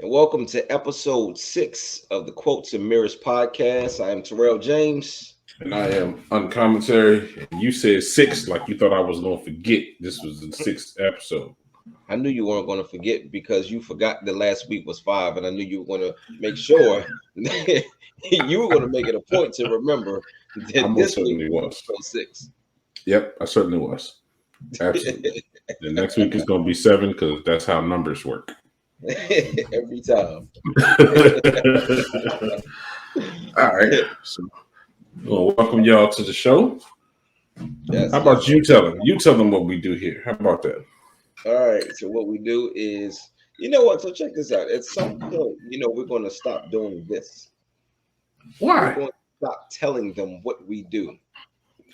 and welcome to episode 6 of the Quotes and Mirrors podcast. I am Tyrell James. And I am Uncommonterry. And you said six like you thought I was going to forget this was the sixth episode. I knew you weren't going to forget because you forgot that last week was 5, and I knew you were going to make sure you were going to make it a point to remember that this week was episode 6. Yep, I certainly was. Absolutely. The next week is going to be 7 because that's how numbers work. Every time. All right. So, well, welcome y'all to the show. Yes, how about you tell them? You tell them what we do here. How about that? All right. So what we do is, you know what? So check this out. At some point, we're going to stop doing this. Why? We're going to stop telling them what we do.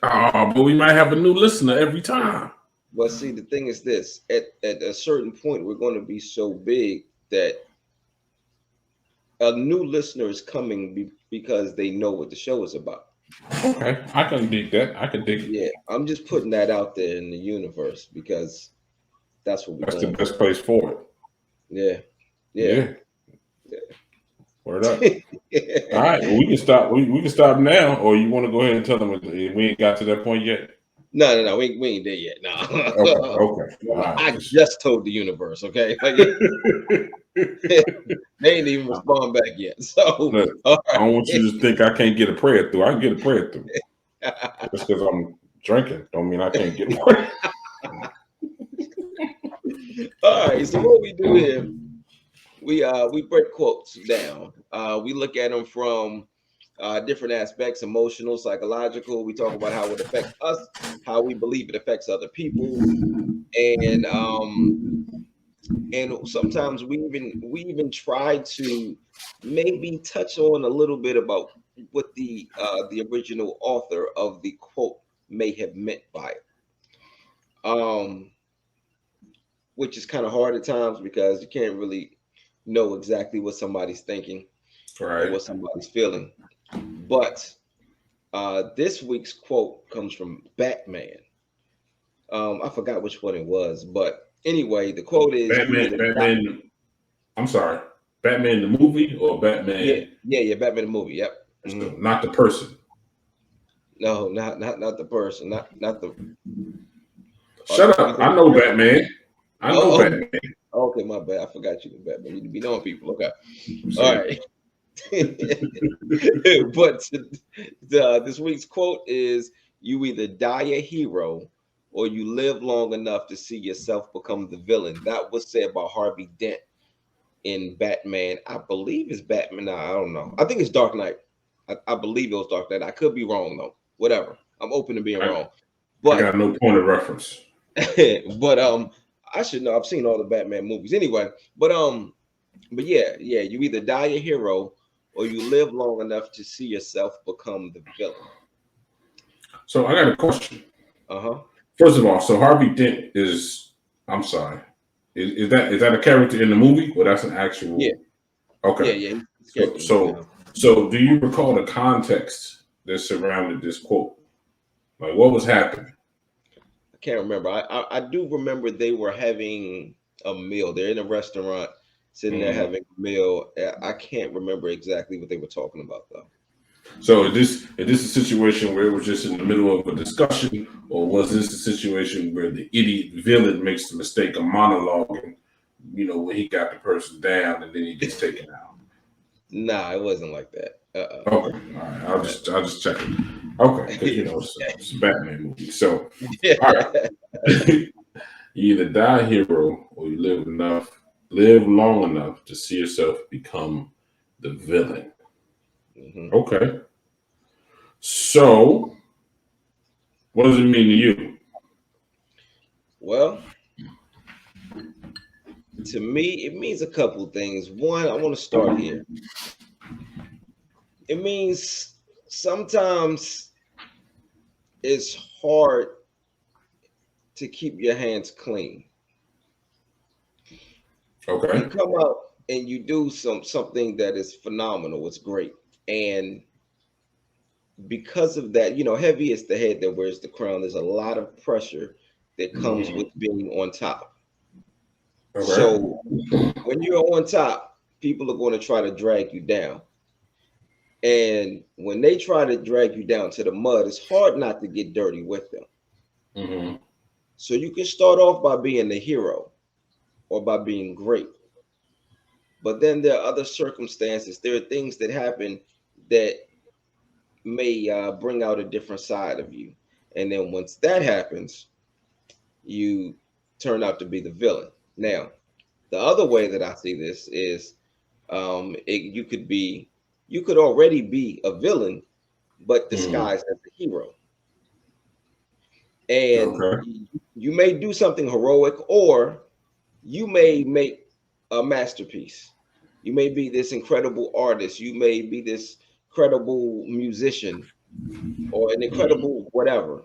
Oh, but we might have a new listener every time. Well, see, the thing is this: at a certain point, we're going to be so big that a new listener is coming because they know what the show is about. Okay, I can dig that. I can dig it. Yeah, I'm just putting that out there in the universe because that's what we're That's doing. the best place for it. Yeah. Word up. All right, well, we can stop. We can stop now, or you want to go ahead and tell them we ain't got to that point yet? No, we ain't there yet. No. Okay. I just told the universe. Okay. They ain't even respond back yet. So look, right. I don't want you to think I can't get a prayer through. I can get a prayer through. Just because I'm drinking don't mean I can't get a prayer. All right. So what we do here, we break quotes down. We look at them from different aspects: emotional, psychological. We talk about how it affects us, how we believe it affects other people, and sometimes we even try to maybe touch on a little bit about what the original author of the quote may have meant by it. Which is kind of hard at times because you can't really know exactly what somebody's thinking, right, or what somebody's feeling. But this week's quote comes from Batman. I forgot which one it was, but anyway, the quote is Batman. I'm sorry, Batman the movie or Batman? Yeah, Batman the movie. Yep. So not the person. No, not the person. Not the. Shut up! I know Batman. I know Batman. Okay, my bad. I forgot you were Batman. You need to be knowing people. Okay. All right. But this week's quote is: "You either die a hero or you live long enough to see yourself become the villain." That was said by Harvey Dent in Batman. I believe it's Batman. No, I don't know. I think it's Dark Knight. I believe it was Dark Knight. I could be wrong though. Whatever. I'm open to being wrong. But I got no point of reference. But I should know. I've seen all the Batman movies anyway. But yeah. You either die a hero or you live long enough to see yourself become the villain. So I got a question. Uh-huh. First of all, so Harvey Dent is. I'm sorry. Is that a character in the movie or that's an actual? Yeah. Okay. Yeah. So do you recall the context that surrounded this quote? Like what was happening? I can't remember. I do remember they were having a meal. They're in a restaurant, sitting there having a meal. I can't remember exactly what they were talking about though. So is this a situation where it was just in the middle of a discussion, or was this a situation where the idiot villain makes the mistake of monologuing, when he got the person down and then he gets taken out? Nah, it wasn't like that. Okay, all right. I'll just check it. Okay, because it's a Batman movie. So, all right. You either die a hero or you live long enough to see yourself become the villain. Mm-hmm. Okay. So, what does it mean to you? Well, to me, it means a couple things. One, I want to start here. It means sometimes it's hard to keep your hands clean. Okay. You come out and you do something that is phenomenal. It's great. And because of that, heavy is the head that wears the crown. There's a lot of pressure that comes with being on top. Okay. So when you're on top, people are going to try to drag you down. And when they try to drag you down to the mud, it's hard not to get dirty with them. Mm-hmm. So you can start off by being the hero or by being great. But then there are other circumstances. There are things that happen that may bring out a different side of you. And then once that happens, you turn out to be the villain. Now, the other way that I see this is you could already be a villain, but Mm-hmm. disguised as a hero. And Okay. you may do something heroic, or you may make a masterpiece. You may be this incredible artist. You may be this incredible musician or an Mm-hmm. incredible whatever.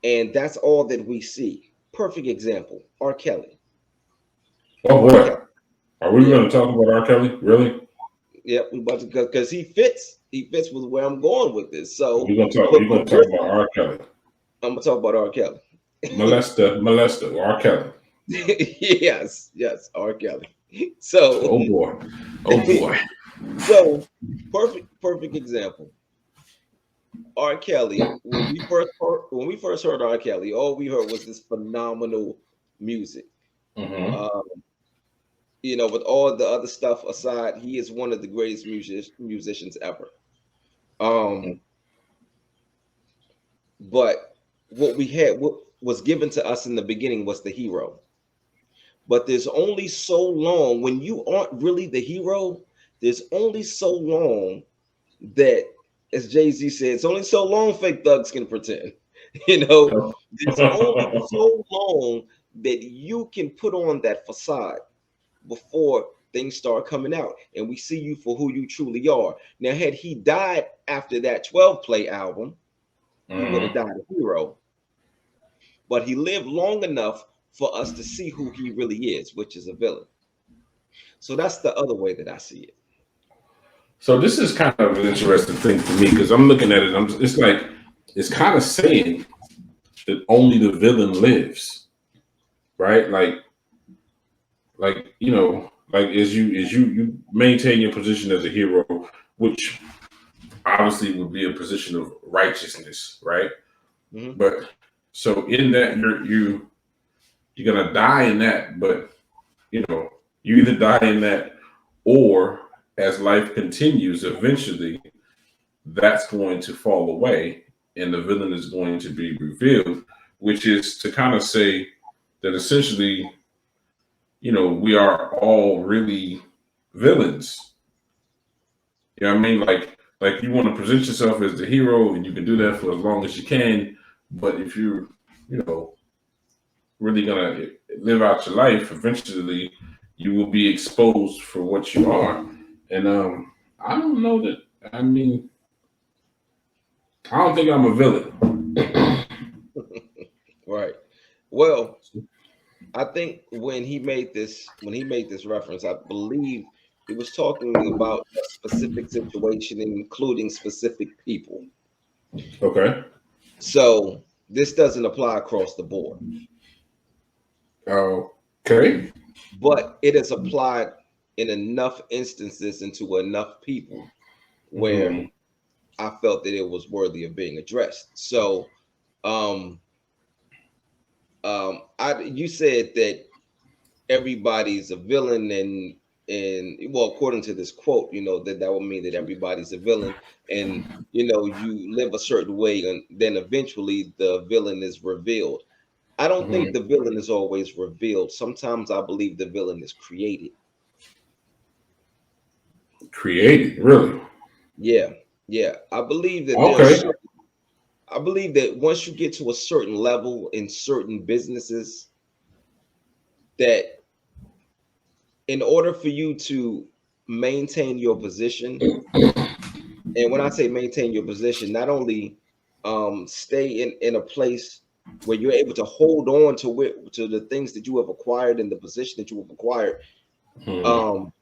And that's all that we see. Perfect example, R. Kelly. Oh R. Kelly. boy, are we Yeah. going to talk about R. Kelly? Really? Yeah. Because he fits. He fits with where I'm going with this. So, We're gonna talk. but We're gonna talk first, about R. Kelly, I'm gonna talk about R. Kelly. molester, R. Kelly. Yes, yes, R. Kelly. So, Oh boy, oh boy. so perfect example. R. Kelly. When we first heard R. Kelly, all we heard was this phenomenal music. Mm-hmm. Um, with all the other stuff aside, he is one of the greatest musicians ever. Um, but what was given to us in the beginning was the hero. But there's only so long when you aren't really the hero. There's only so long that, as Jay-Z said, it's only so long fake thugs can pretend. You know, there's only so long that you can put on that facade before things start coming out and we see you for who you truly are. Now, had he died after that 12 play album, he would have Mm-hmm. died a hero. But he lived long enough for us to see who he really is, which is a villain. So that's the other way that I see it. So this is kind of an interesting thing for me because I'm looking at it. It's like it's kind of saying that only the villain lives, right? Like like as you maintain your position as a hero, which obviously would be a position of righteousness, right? Hmm. But so in that you're gonna die in that, but you know you either die in that or as life continues, eventually that's going to fall away and the villain is going to be revealed, which is to kind of say that essentially, we are all really villains. You know what I mean? Like you want to present yourself as the hero and you can do that for as long as you can, but if you're, you know, really gonna live out your life, eventually you will be exposed for what you are. And I don't know that I mean I don't think I'm a villain. Right. Well, I think when he made this reference, I believe he was talking about a specific situation, including specific people. Okay. So this doesn't apply across the board, Okay. but it is applied in enough instances and to enough people where Hmm. I felt that it was worthy of being addressed. So, um, you said that everybody's a villain, and well, according to this quote, that would mean that everybody's a villain, and you live a certain way, and then eventually the villain is revealed. I don't think Hmm. the villain is always revealed. Sometimes I believe the villain is created. Created, really. Yeah, yeah. Okay. I believe that once you get to a certain level in certain businesses, that in order for you to maintain your position, and when I say maintain your position, not only stay in a place where you're able to hold on to the things that you have acquired and the position that you have acquired, Hmm. um,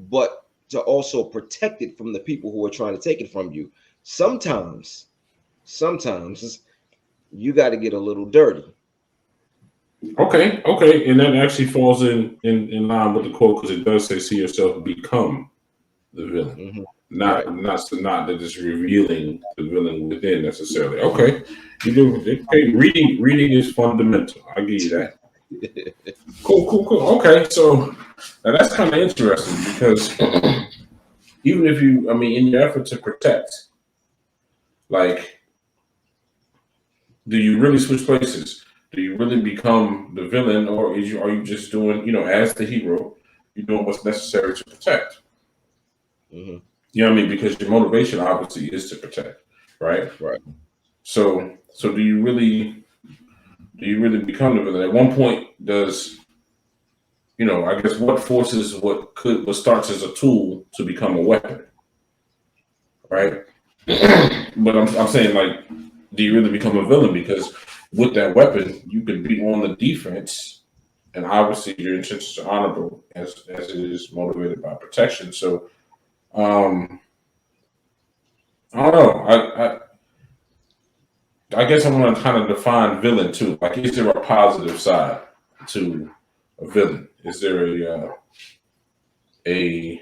but to also protect it from the people who are trying to take it from you. Sometimes you got to get a little dirty. Okay, and that actually falls in line with the quote because it does say, "See yourself become the villain." Hmm. Right. Not that it's revealing the villain within necessarily. Okay, you do. Okay, reading is fundamental. I give you that. Cool. Okay, so now that's kind of interesting because even if you, I mean, in your effort to protect, like, do you really switch places? Do you really become the villain, or are you just doing, as the hero, you're doing what's necessary to protect? Hmm. You know what I mean? Because your motivation obviously is to protect, right? Right. So do you really become the villain? At one point, does I guess what forces what starts as a tool to become a weapon, right? But I'm saying, like, do you really become a villain? Because with that weapon, you can be on the defense, and obviously your intentions are honorable as it is motivated by protection. So um, I don't know. I guess I want to kind of define villain too. Like, is there a positive side to a villain? Is there a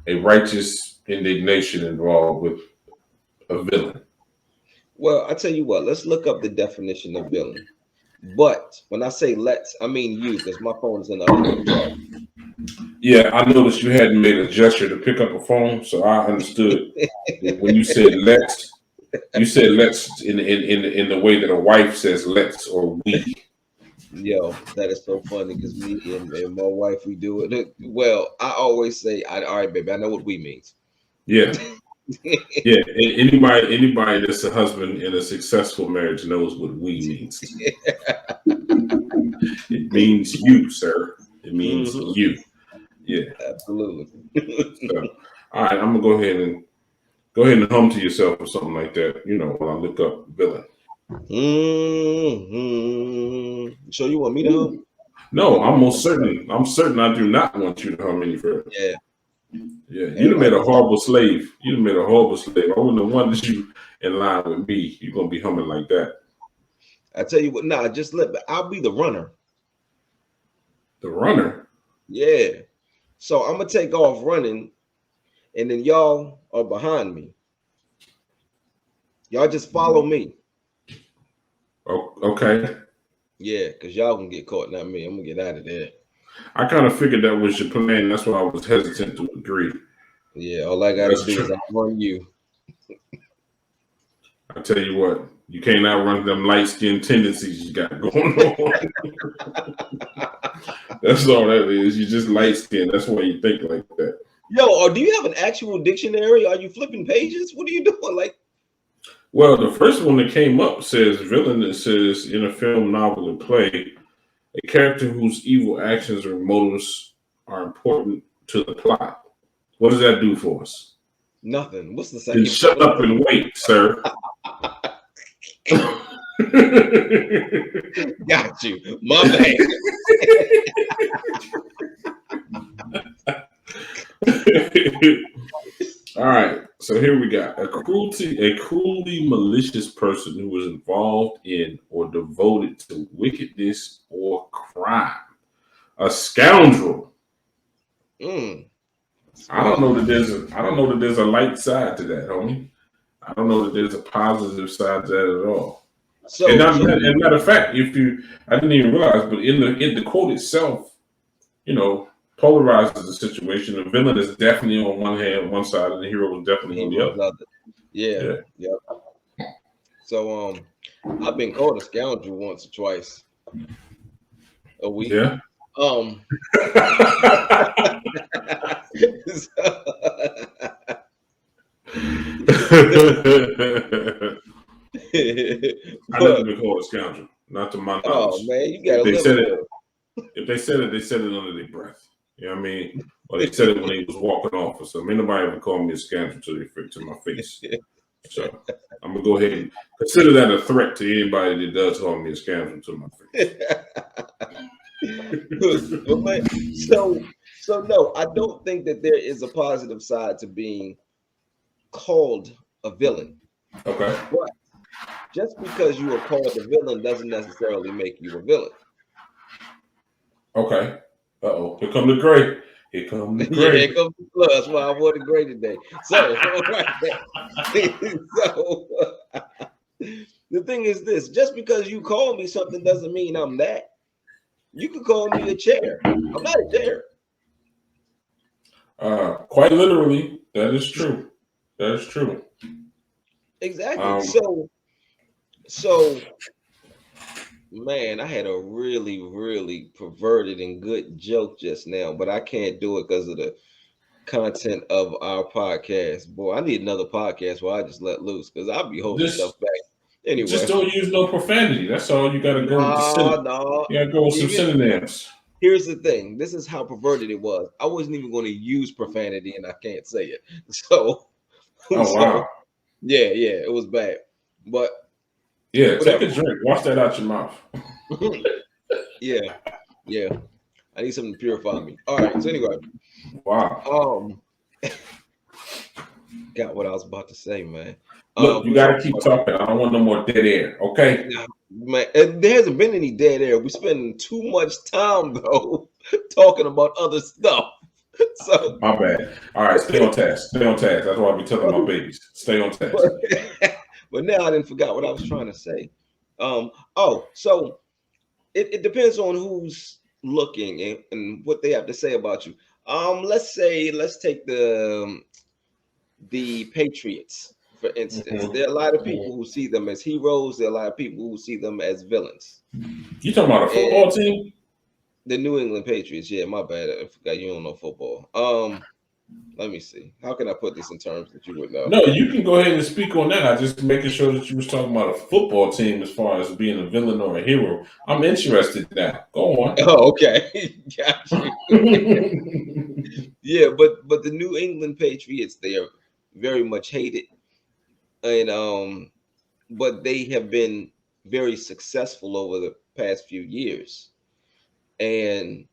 a righteous indignation involved with a villain? Well, I tell you what, let's look up the definition of villain. But when I say let's, I mean you, because my phone is in the other room charging. Yeah, I noticed you hadn't made a gesture to pick up a phone, so I understood when you said let's. You said let's in the way that a wife says let's or we. Yo, that is so funny because me and my wife, we do it. Well, I always say, all right, baby, I know what we means. Yeah, yeah. Anybody that's a husband in a successful marriage knows what we means. It means you, sir. It means Hmm. you. Yeah. Absolutely. So, all right, I'm gonna go ahead and hum to yourself or something like that. When I look up villain. So you want me to hum? You No, want me I'm to most hum? certain. I'm certain I do not want you to hum any further. Yeah. Yeah, you'd have made Everybody a can stop. horrible slave. You'd have made a horrible slave. I wouldn't have wanted you in line with me. You're gonna be humming like that. I tell you what, nah, just let I'll be the runner. The runner. Yeah. So I'm gonna take off running, and then y'all are behind me. Y'all just follow me. Oh, okay. Yeah, because y'all gonna get caught, not me. I'm gonna get out of there. I kind of figured that was your plan. That's why I was hesitant to agree. Yeah, all I gotta That's do is true. outrun you. I tell you what, you can't outrun them light skinned tendencies you got going on. That's all that is. You just light skinned. That's why you think like that. Yo, or do you have an actual dictionary? Are you flipping pages? What are you doing? Like, Well, the first one that came up says villain. It says in a film, novel, or play, a character whose evil actions or motives are important to the plot. What does that do for us? nothing. What's the Then second shut part? up and wait, sir. Got you. My bad. All right. So here we got a cruelly malicious person who was involved in or devoted to wickedness or crime. A scoundrel. Mm, I don't know that scoundrel. there's a light side to that, homie. I don't know that there's a positive side to that at all. And So, not, so and matter of fact, I didn't even realize, but in the quote itself, you know, polarizes the situation. The villain is definitely on one side, and the hero is definitely on the heroes other. out there. Yeah, Yeah. yeah. So, I've been called a scoundrel once or twice a week. Yeah. Um, so- I never but been called a scoundrel, not to my oh knowledge. man, you If gotta they live said for it, it. if they said it under their breath. You know what I mean? Or they said it when they was walking off or something. Ain't nobody ever called me a scoundrel to my face. So I'm gonna go ahead and consider that a threat to anybody that does call me a scoundrel to my face. But man, so no, I don't think that there is a positive side to being called a villain. Okay. But just because you are called a villain doesn't necessarily make you a villain. Okay. Uh-oh. Here come the gray. Here come the Yeah, gray. it comes to plus. That's why I wore the gray today. So, right so the thing is this: just because you call me something doesn't mean I'm that. You could call me a chair. I'm not a chair. Quite literally, that is true. That is true. Exactly. Um, So man, I had a really, really perverted and good joke just now, but I can't do it because of the content of our podcast. Boy, I need another podcast where I just let loose because I'll be holding stuff just back. just Anyway, don't use no profanity. That's all. You got to go with the no, no. You got to go with some Here's, synonyms. here's the thing. This is how perverted it was. I wasn't even going to use profanity, and I can't say it. So, Oh so wow. yeah, it was bad, but Yeah, take whatever. a drink. Wash that out your mouth. Yeah, yeah. I need something to purify me. All right. So anyway, Wow. um, got what I was about to say, man. Look, you We're got to talking keep about talking. I don't want no more dead air. Okay. man. And there hasn't been any dead air. We're spending too much time though talking about other stuff. So, My bad. All right, stay on task. Stay on task. That's why I be telling my babies. Stay on task. but, but now I didn't forgot what I was trying to say. So it depends on who's looking and what they have to say about you. Let's take the Patriots, for instance. Mhm. There are a lot of Mhm. people who see them as heroes. There are a lot of people who see them as villains. You talking about a football And team? the New England Patriots, yeah, my bad. I forgot you don't know football. Let me see. How can I put this in terms that you would know? No, you can go ahead and speak on that. I just making sure that you was talking about a football team as far as being a villain or a hero. I'm interested now. Go on. Oh, okay. Got you. Yeah, but the New England Patriots, they are very much hated. And but they have been very successful over the past few years. And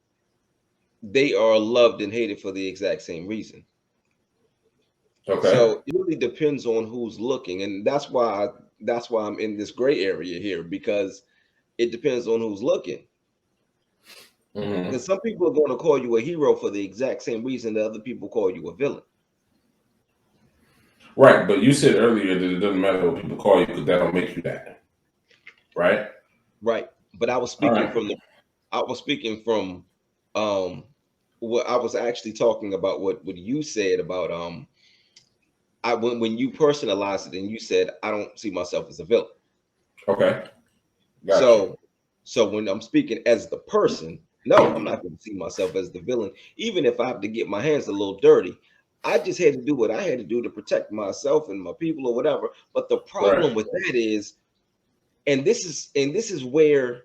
they are loved and hated for the exact same reason. Okay. So it really depends on who's looking, and that's why I'm in this gray area here because it depends on who's looking. Hmm. Because some people are going to call you a hero for the exact same reason that other people call you a villain. Right, but you said earlier that it doesn't matter what people call you because that don't make you that. Right. Right. But All right. I was speaking from um what I was actually talking about what you said about I when you personalized it and you said I don't see myself as a villain. Okay. Got you. So when I'm speaking as the person, no, I'm not going to see myself as the villain, even if I have to get my hands a little dirty. I just had to do what I had to do to protect myself and my people or whatever. But the Right. problem with that is, and this is where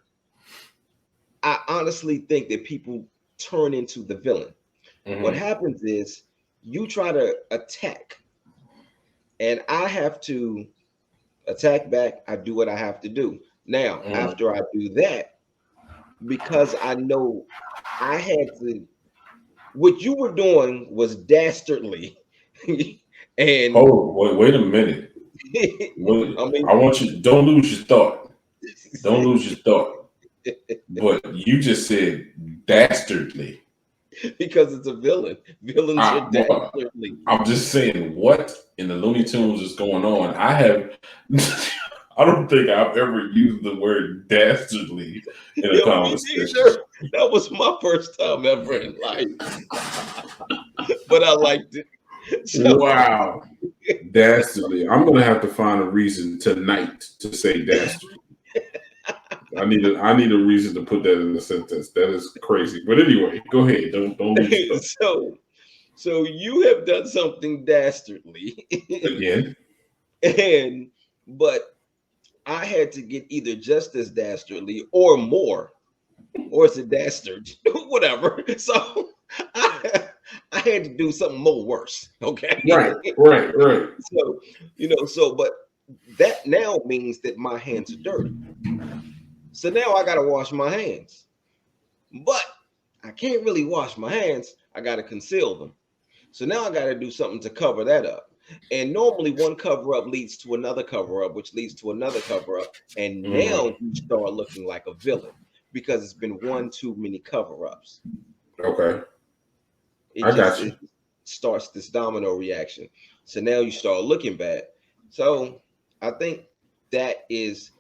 I honestly think that people turn into the villain. What Hmm. happens is you try to attack, and I have to attack back. I do what I have to do. Now, Hmm. after I do that, because I know I had to, what you were doing was dastardly. And Hold. Wait a minute. Wait, I mean, I want you. Don't lose your thought. Don't lose your thought. But you just said dastardly. because it's a villain. Villains are Well, dastardly. I'm just saying, what in the Looney Tunes is going on? I have. I don't think I've ever used the word dastardly in a Yo, me conversation. neither. That was my first time ever in life, but I liked it. So Wow, dastardly. I'm gonna have to find a reason tonight to say dastardly. I need a reason to put that in the sentence. That is crazy. But anyway, go ahead. Don't lose your thought. so so you have done something dastardly, Again. and but I had to get either just as dastardly or more, or it's a dastard, whatever. So I, I had to do something more worse. Right, Okay. right, right. So but that now means that my hands are dirty. So now I gotta wash my hands. But I can't really wash my hands. I gotta conceal them. So now I gotta do something to cover that up. And normally one cover up leads to another cover up, which leads to another cover up. And Mhm. now you start looking like a villain. because it's been one too many cover-ups. Okay. It I just got you. it starts this domino reaction. So now you start looking bad. So I think that is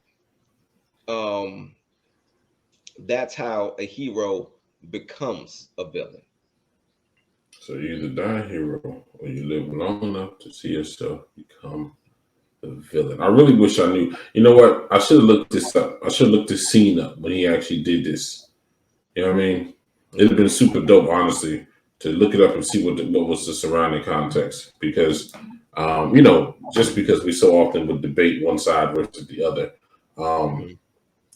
um that's how a hero becomes a villain. So you either die a hero or you live long enough to see yourself become the villain. I really wish I knew. You know what? I should have looked this up. I should have looked this scene up when he actually did this. You know what I mean? It'd have Mhm. been super dope, honestly, to look it up and see what was the surrounding context. Because, just because we so often would debate one side versus the other, um, Mhm.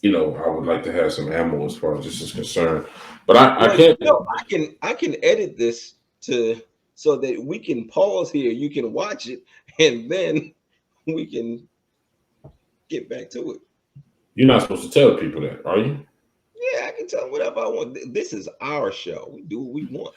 I would like to have some ammo as far as this is concerned. But I Well, can't. I can edit this to so that we can pause here. You can watch it, and then we can get back to it. You're not supposed to tell people that, are you? Yeah, I can tell whatever I want. This is our show. We do what we want.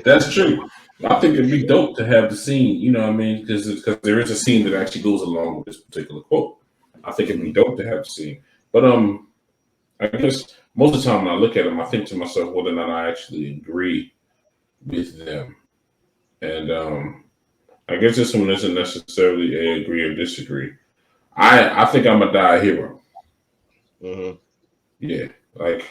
That's true. I think it'd be dope to have the scene. You know what I mean? Because there is a scene that actually goes along with this particular quote. I think it'd be Mhm. dope to have the scene. But I guess most of the time when I look at them, I think to myself whether or not I actually agree with them. And I guess this one isn't necessarily a agree or disagree. I think I'm a die hero. Mhm. Yeah, like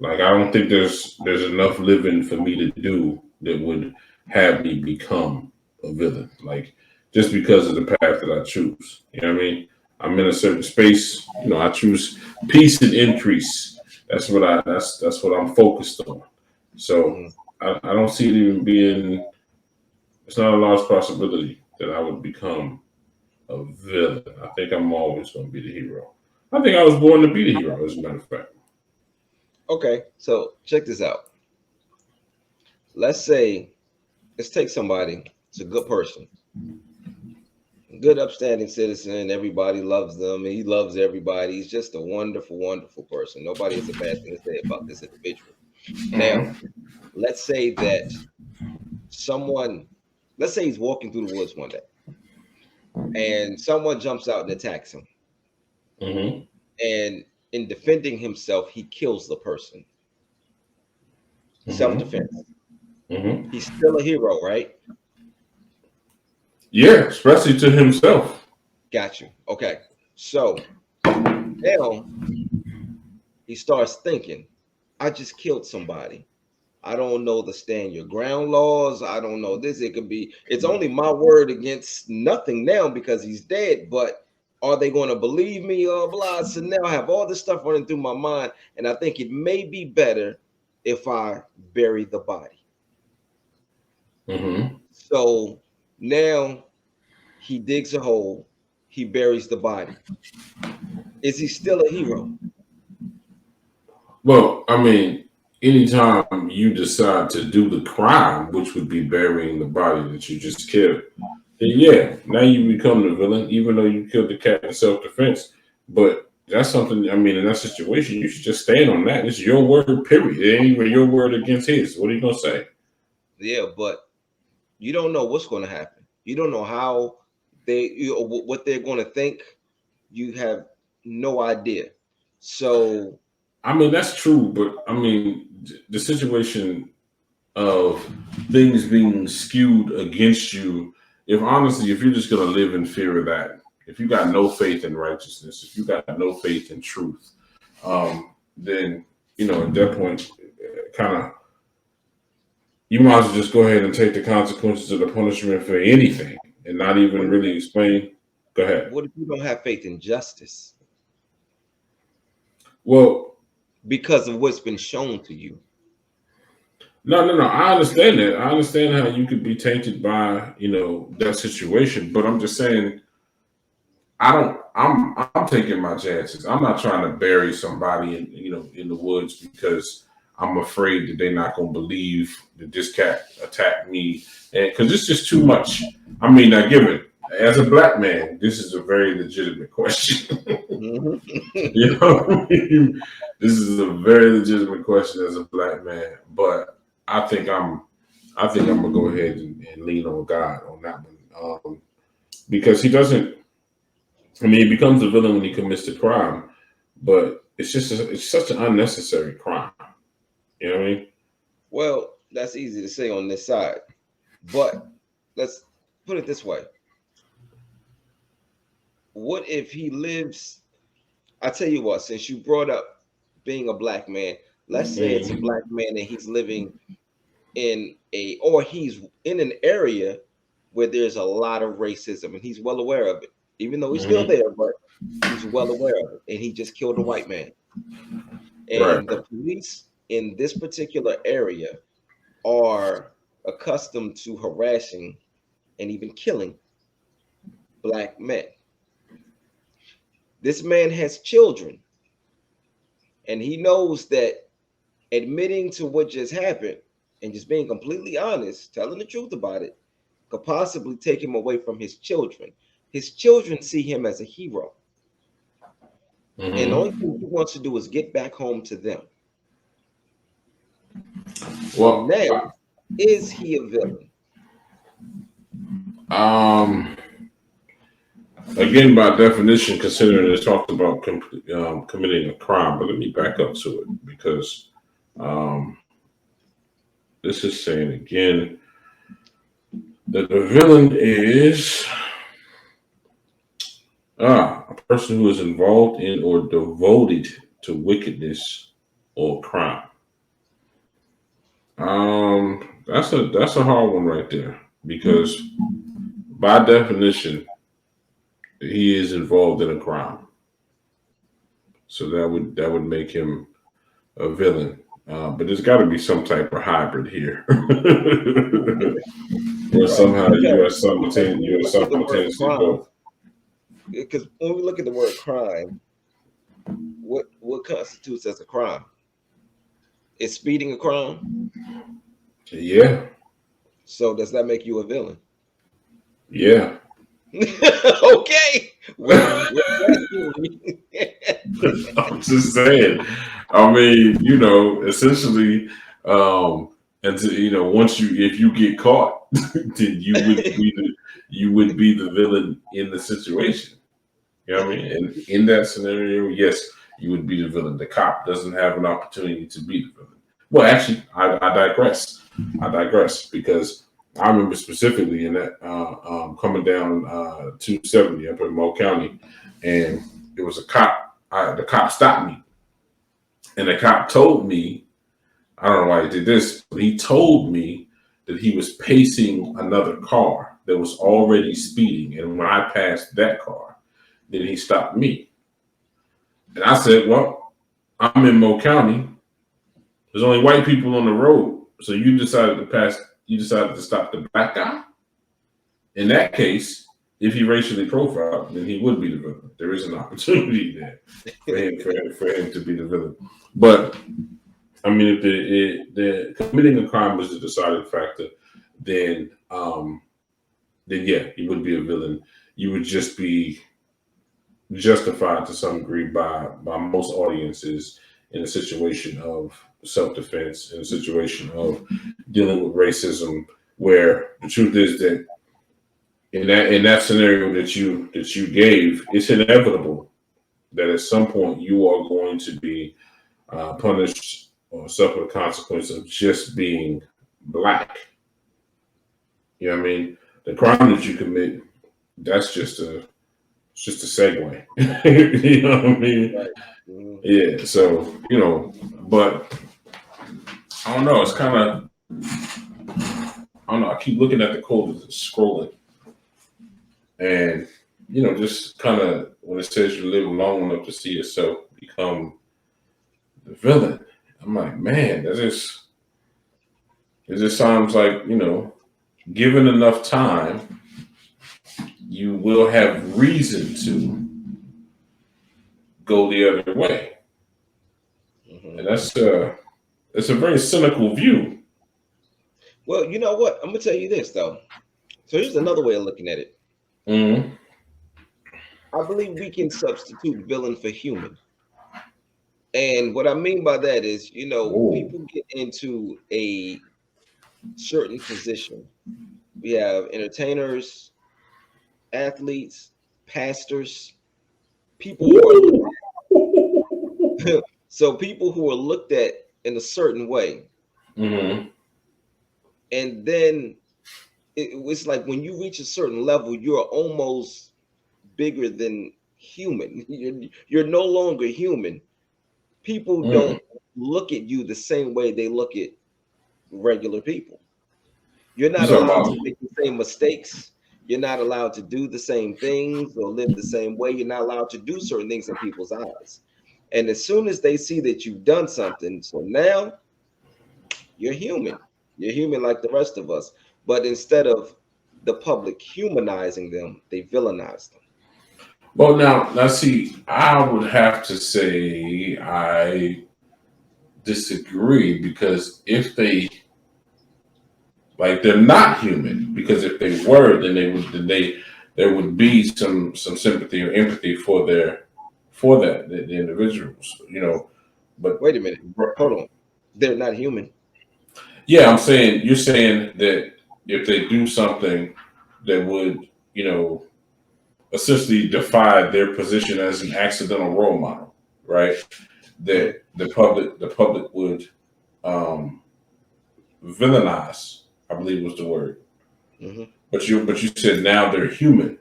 I don't think there's enough living for me to do that would have me become a villain. Like just because of the path that I choose. You know what I mean? I'm in a certain space. I choose peace and increase. That's what I'm focused on. So Mhm. I don't see it even being. It's not a large possibility that I would become a villain. I think I'm always going to be the hero. I think I was born to be the hero. As a matter of fact. Okay, so check this out. Let's say, let's take somebody. It's a good person, good, upstanding citizen. Everybody loves them. He loves everybody. He's just a wonderful, wonderful person. Nobody has a bad thing to say about this individual. Now, Mm-hmm. let's say that someone, let's say he's walking through the woods one day, and someone jumps out and attacks him. Mm-hmm. And in defending himself, he kills the person. Self Mm-hmm. defense. Mm-hmm. He's still a hero, right? Yeah, especially to himself. Got you. Okay. So now he starts thinking, I just killed somebody. I don't know the stand your ground laws. I don't know this. It could be, it's only my word against nothing now because he's dead. But are they going to believe me or blah? So now I have all this stuff running through my mind. And I think it may be better if I bury the body. Mm-hmm. So now he digs a hole, he buries the body. Is he still a hero? Well, I mean, anytime you decide to do the crime, which would be burying the body that you just killed, then yeah, now you become the villain, even though you killed the cat in self-defense. But that's something. I mean, in that situation, you should just stand on that. It's your word, period. It ain't even your word against his. What are you gonna say? Yeah, but you don't know what's going to happen. You don't know how what they're going to think. You have no idea. So I mean, that's true, but I mean, the situation of things being skewed against you. If honestly, if you're just gonna live in fear of that, if you got no faith in righteousness, if you got no faith in truth, then at that point, kind of, you might as well just go ahead and take the consequences of the punishment for anything and not even what really explain. Go ahead. what if you don't have faith in justice Well, because of what's been shown to you? no, no, no. I understand that. I understand how you could be tainted by that situation, but I'm just saying I don't. I'm taking my chances. I'm not trying to bury somebody in the woods because I'm afraid that they're not going to believe that this cat attacked me, and because it's just too much. I mean, I give it as a black man. This is a very legitimate question. Mhm. What I mean? This is a very legitimate question as a black man, but I think I'm gonna go ahead and lean on God on that one because he doesn't. I mean, he becomes a villain when he commits the crime, but it's such an unnecessary crime. You know what I mean? Well, that's easy to say on this side, but let's put it this way: what if he lives? I tell you what, since you brought up being a black man, let's say it's a Mhm. black man and he's living in a or he's in an area where there's a lot of racism and he's well aware of it, even though he's still Mhm. there, but he's well aware of it, and he just killed a white man. Right. And the police in this particular area are accustomed to harassing and even killing black men. This man has children, and he knows that admitting to what just happened and just being completely honest, telling the truth about it, could possibly take him away from his children. His children see him as a hero, and the only Hmm. thing he wants to do is get back home to them. So Well, now, is he a villain? um, again, by definition, considering it talks about committing a crime, but let me back up to it because um, this is saying again that the villain is a person who is involved in or devoted to wickedness or crime. That's a hard one right there because by definition, he is involved in a crime. So that would make him a villain. But there's got to be some type of hybrid here, where Right. somehow Because when you we are look at the word simultaneously crime, both. because when we look at the word crime, what constitutes as a crime? Is speeding a crime? Yeah, So does that make you a villain? yeah. Okay. We're asking I'm just saying. I mean, essentially, and once if you get caught, then you would be the villain in the situation. You know what I mean? And in that scenario, yes, you would be the villain. The cop doesn't have an opportunity to be the villain. Well, actually, I digress. I digress because I remember specifically in that coming down 270 up in Mo County, and it was a cop. The cop stopped me, and the cop told me, I don't know why he did this, but he told me that he was pacing another car that was already speeding, and when I passed that car, then he stopped me. And I said, well, I'm in Mo County. There's only white people on the road. So you decided to stop the black guy? In that case, if he racially profiled, then he would be the villain. There is an opportunity there for him to be the villain. But I mean, if the committing a crime was the deciding factor, then then yeah, he would be a villain. You would just be justified to some degree by most audiences in a situation of self-defense, in a situation of dealing with racism, where the truth is that in that scenario that you gave, it's inevitable that at some point you are going to be punished or suffer the consequence of just being black. You know what I mean? The crime that you commit, that's just a segue. You know what I mean? right. Mhm. Yeah, so but I don't know. It's kind of I don't know. I keep looking at the code and scrolling, and just kind of when it says you live long enough to see yourself become the villain, I'm like, man, it just sounds like given enough time, you will have reason to go the other way, and Mhm. that's a very cynical view. Well, you know what? I'm gonna tell you this though. So here's another way of looking at it. Mm-hmm. I believe we can substitute villain for human. And what I mean by that is, Whoa. people get into a certain position. We have entertainers, athletes, pastors. People who are looked at, so people who are looked at in a certain way, Mm-hmm. and then it's like when you reach a certain level, you're almost bigger than human. You're no longer human. People Mm. don't look at you the same way they look at regular people. You're You not talking allowed to about? make the same mistakes. You're not allowed to do the same things or live the same way. You're not allowed to do certain things in people's eyes. And as soon as they see that you've done something, so now you're human. You're human like the rest of us. But instead of the public humanizing them, they villainize them. Well, now, see, I would have to say I disagree because if they like, they're not human. Because if they were, then there would be some sympathy or empathy for the individuals, you know. But Wait a minute. Hold on. They're not human. yeah, I'm saying you're saying that if they do something that would, you know, essentially defy their position as an accidental role model, right? Hmm. That the public would um, villainize, I believe was the word. Hmm. But you said now they're human.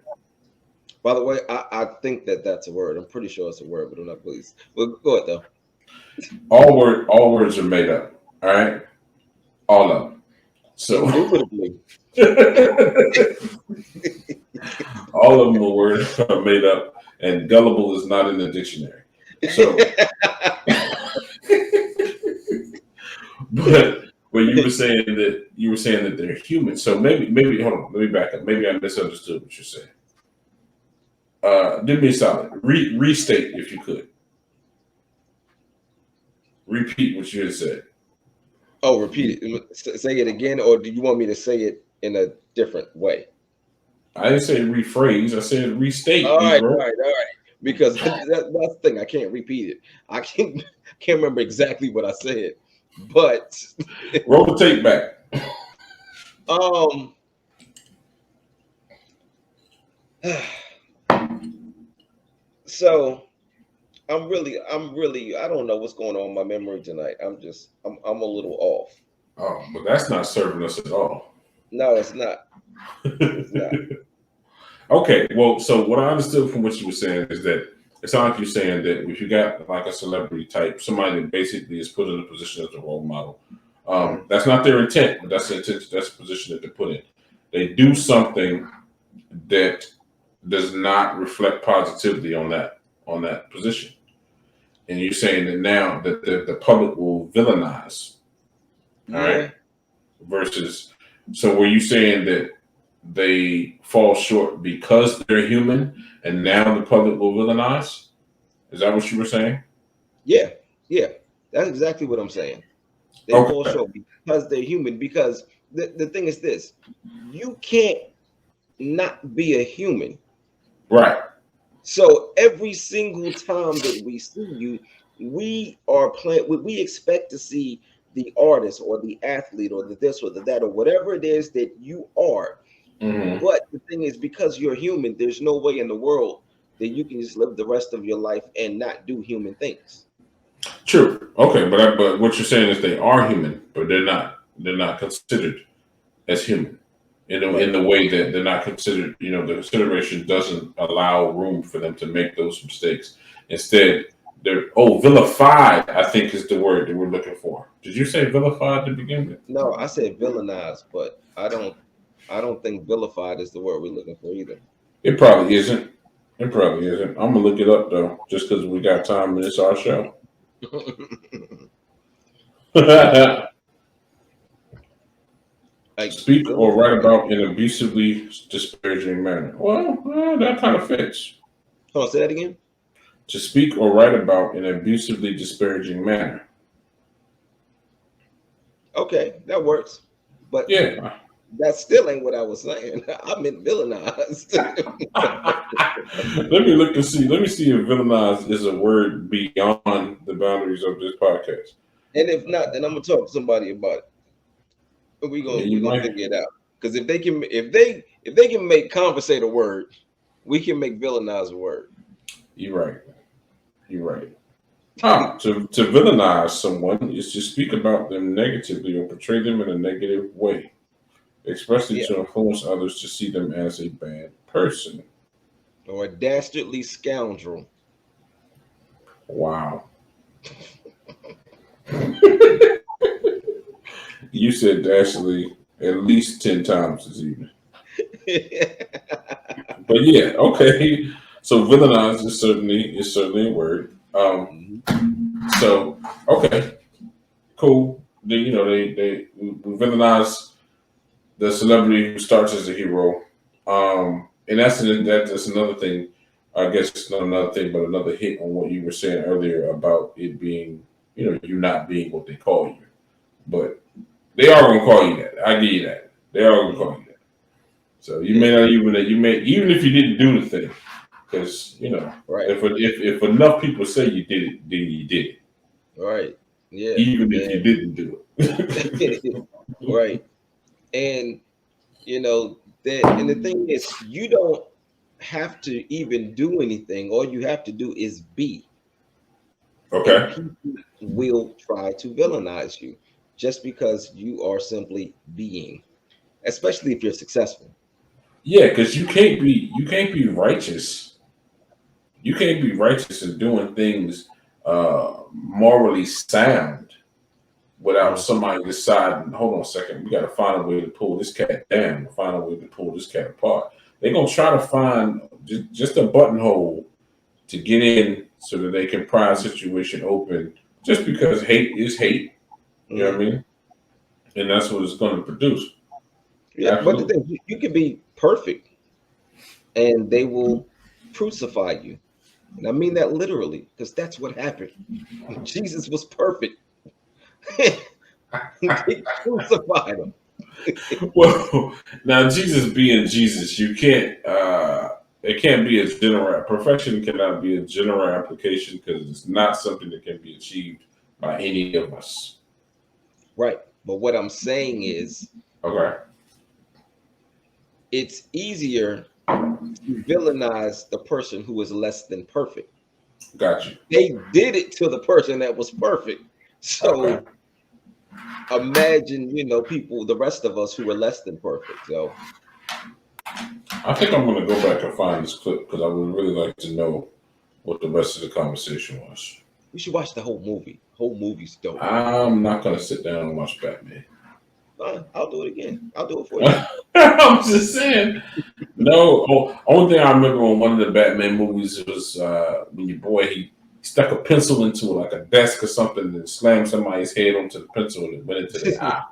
By the way, I think that that's a word. I'm pretty sure it's a word, but I'm not pleased. Well, go ahead though. All words are made up. All right, all of them. So Indubitably. all of them are words are made up, and gullible is not in the dictionary. So, but you were saying that they're human. So maybe hold on. Let me back up. Maybe I misunderstood what you're saying. Do me a solid. Restate if you could. Repeat what you had said. Oh, repeat it. Say it again, or do you want me to say it in a different way? I didn't say rephrase. I said restate, All right, all Negro. right, all right. Because that's the thing. I can't repeat it. I can't remember exactly what I said, but Roll the tape back. um, so I don't know what's going on in my memory tonight. I'm a little off. Oh, but that's not serving us at all. No, it's not. It's not. Okay, well, so what I understood from what you were saying is that it sounds like you're saying that if you got like a celebrity type, somebody that basically is put in a position as a role model, Mhm. that's not their intent, but that's the intent, that's the position that they're put in. They do something that does not reflect positivity on that position, and you're saying that now that the public will villainize, all right, Yeah, versus. So were you saying that they fall short because they're human, and now the public will villainize? Is that what you were saying? yeah, yeah. That's exactly what I'm saying. They fall Okay, short because they're human. Because the thing is this: you can't not be a human. right. So every single time that we see you, we are playing. We expect to see the artist or the athlete or the this or the that or whatever it is that you are. Hmm. But the thing is, because you're human, there's no way in the world that you can just live the rest of your life and not do human things. True. Okay, but what you're saying is they are human, but they're not considered as human in Right. the way that they're not considered. You know, the consideration doesn't allow room for them to make those mistakes. Instead, they're vilified. I think is the word that we're looking for. Did you say vilified to begin with? No, I said villainized, but I don't think vilified is the word we're looking for either. It probably isn't. It probably isn't. I'm gonna look it up though, just because we got time and it's our show. Like Speak or write vilified. about in an abusively disparaging manner. Well, that kind of fits. Hold on, say that again. To speak or write about in an abusively disparaging manner. Okay, that works. But Yeah. that still ain't what I was saying. I meant villainized. Let me look to see. Let me see if villainize is a word beyond the boundaries of this podcast. And if not, then I'm gonna talk to somebody about it. But we Yeah, gonna you we gonna might. figure it out. Because if they can make conversate a word, we can make villainize a word. You're right. You're right. To villainize someone is to speak about them negatively or portray them in a negative way, especially Yeah, to influence others to see them as a bad person. or a dastardly scoundrel. Wow. You said Dashley at least 10 times this evening. But yeah, okay. So villainize is certainly a word. Mhm. So okay, cool. We villainize the celebrity who starts as a hero. And that's another thing. I guess it's not another thing, but another hit on what you were saying earlier about it being, you not being what they call you. But they are gonna call you that. I give you that. They are gonna call you that. So you Yeah, may not even if you didn't do the thing, because right, if enough people say you did it, then you did it, right. Yeah, even if you and didn't do it. right. And that, and the thing is, you don't have to even do anything. All you have to do is be, and Okay. people will try to villainize you just because you are simply being, especially if you're successful. Yeah, because you can't be righteous. You can't be righteous and doing things morally sound without Mhm. somebody deciding, hold on a second, we got to find a way to pull this cat down, find a way to pull this cat apart. They're gonna try to find just a buttonhole to get in so that they can pry a situation open. Just because hate is hate, you know what I Mhm. mean, and that's what it's going to produce. Yeah, but the Absolutely. thing, you can be perfect, and they will crucify you. And I mean that literally, because that's what happened. Jesus was perfect. They crucified him. Well, now Jesus being Jesus, you can't. It can't be a general perfection. Cannot be a general application because it's not something that can be achieved by any of us. Right. But what I'm saying is, Okay, it's easier to villainize the person who is less than perfect. got you. They did it to the person that was perfect. Okay, So imagine, people, the rest of us who were less than perfect. So I think I'm going to go back and find this clip because I would really like to know what the rest of the conversation was. you should watch the whole movie. Whole movie's dope. I'm not going to sit down and watch Batman. Fine, I'll do it again. I'll do it for you. I'm just saying. No, only thing I remember on one of the Batman movies was when your boy he stuck a pencil into like a desk or something and slammed somebody's head onto the pencil and it went into their eye.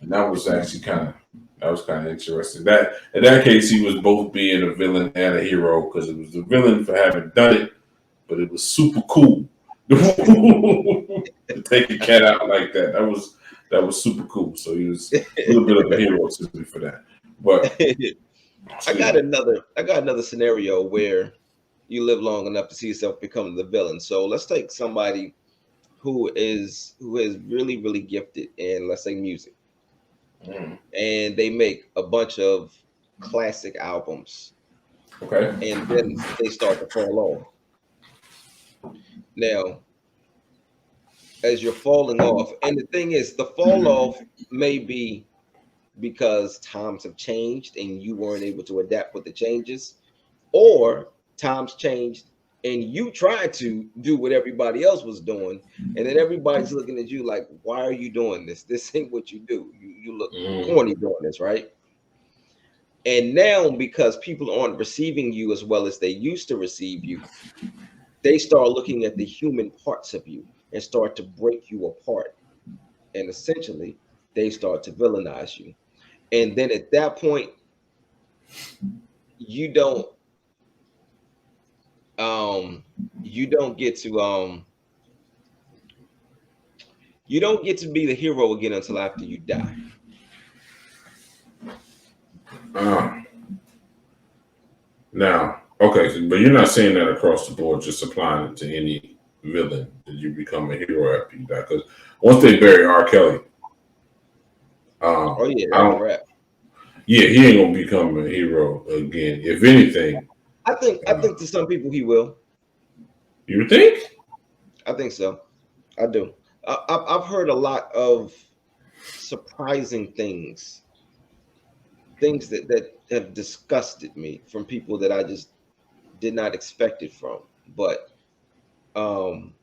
And that was actually kind of interesting. That in that case he was both being a villain and a hero because it was the villain for having done it, but it was super cool to take a cat out like that. That was super cool. So he was a little bit of a hero to me for that. But I excuse got me. another scenario where you live long enough to see yourself become the villain. So let's take somebody who is really really gifted in, let's say, music, Mm, and they make a bunch of classic albums, okay. and then they start to fall off. Now, as you're falling off, and the thing is, the fall off may be because times have changed and you weren't able to adapt with the changes, or times changed and you tried to do what everybody else was doing, and then everybody's looking at you like, why are you doing this? This ain't what you do. You look Mm, corny doing this, right? And now, because people aren't receiving you as well as they used to receive you, they start looking at the human parts of you and start to break you apart, and essentially they start to villainize you. And then at that point, you don't um you don't get to be the hero again until after you die. uh, now, okay, but you're not saying that across the board, just applying it to any villain that you become a hero after you die. Because once they bury R. Kelly, Oh yeah, I that's a don't. wrap. Yeah, he ain't gonna become a hero again. If anything, I think to some people he will. You think? I think so. I do. I've heard a lot of surprising things that have disgusted me from people that I just did not expect it from. But um,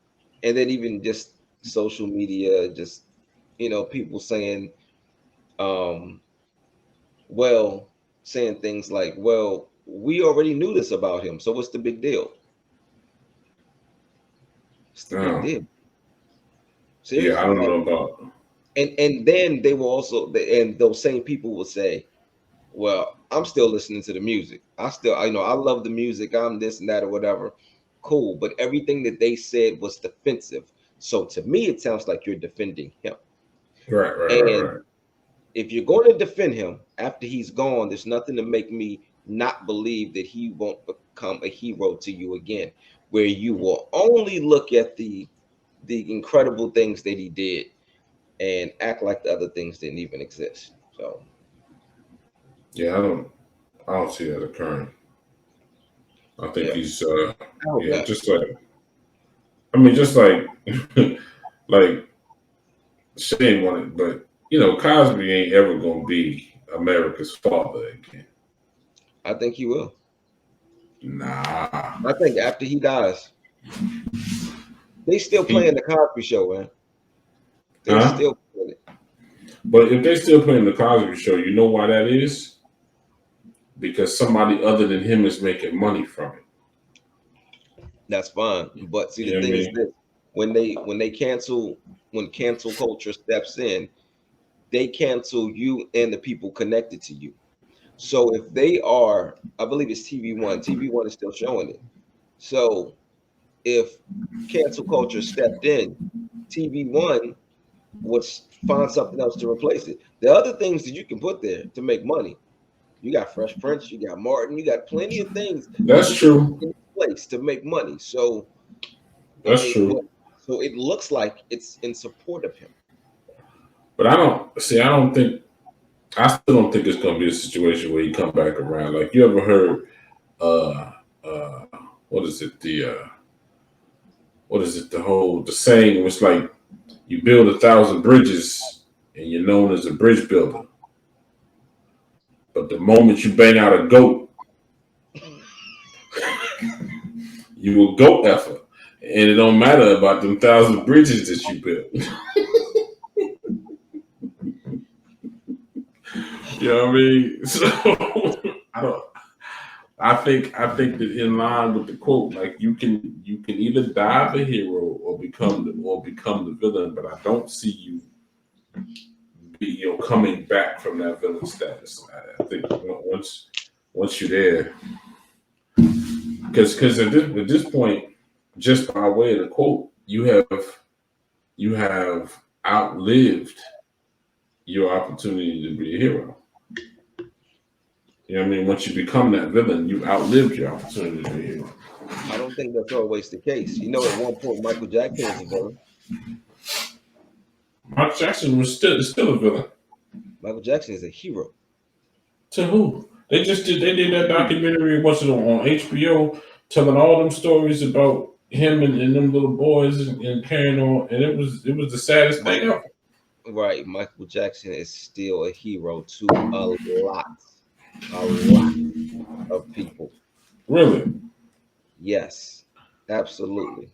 and then even just social media, just people saying, um, well, saying things like, well, we already knew this about him, so what's the big deal? What's the big Oh, deal? yeah, I Seriously, don't like, know about. and then they will also, and those same people will say, well, I'm still listening to the music. I love the music. I'm this and that or whatever. Cool. But everything that they said was defensive. So to me, it sounds like you're defending him. Right, right, right, And right. if you're going to defend him after he's gone, there's nothing to make me not believe that he won't become a hero to you again, where you will only look at the incredible things that he did and act like the other things didn't even exist. So Yeah, I don't see that occurring. I think yeah, he's I hope yeah, not. just like I mean, just like like shame on it, but Cosby ain't ever gonna be America's father again. I think he will. Nah. I think after he dies, they still He, playing the Cosby Show, man. They huh? still playing it. But if they still playing the Cosby Show, you know why that is? Because somebody other than him is making money from it. That's fine. But see, You the know what I thing is mean? this: when they cancel, when cancel culture steps in, they cancel you and the people connected to you. So if they are, I believe it's TV1. TV1 is still showing it. So if cancel culture stepped in, TV1 would find something else to replace it. The other things that you can put there to make money. You got Fresh Prince, you got Martin, you got plenty of things that That's you can put true. in place to make money. So That's true. it looks like it's in support of him. But I don't see. I don't think. I still don't think it's gonna be a situation where he come back around. Like you ever heard? Uh, uh, what is it? What is it? The saying was like you build 1,000 bridges and you're known as a bridge builder. But the moment you bang out a goat, you a goat effer. And it don't matter about them 1,000 bridges that you built. You know what I mean? So I don't. I think that in line with the quote, like you can either die the hero or become the villain, but I don't see you coming back from that villain status. I think once you're there, because at this point, just by way of the quote, you have outlived your opportunity to be a hero. You know what I mean? Once you become that villain, you outlived your opportunity to be a hero. I don't think that's always the case. At one point Michael Jackson was a villain. Michael Jackson was still a villain. Michael Jackson is a hero. To who? They did that documentary, what's it on HBO, telling all them stories about him and them little boys and carrying on, and it was the saddest thing Michael, ever. right? Michael Jackson is still a hero to a lot of people. Really, Yes, absolutely.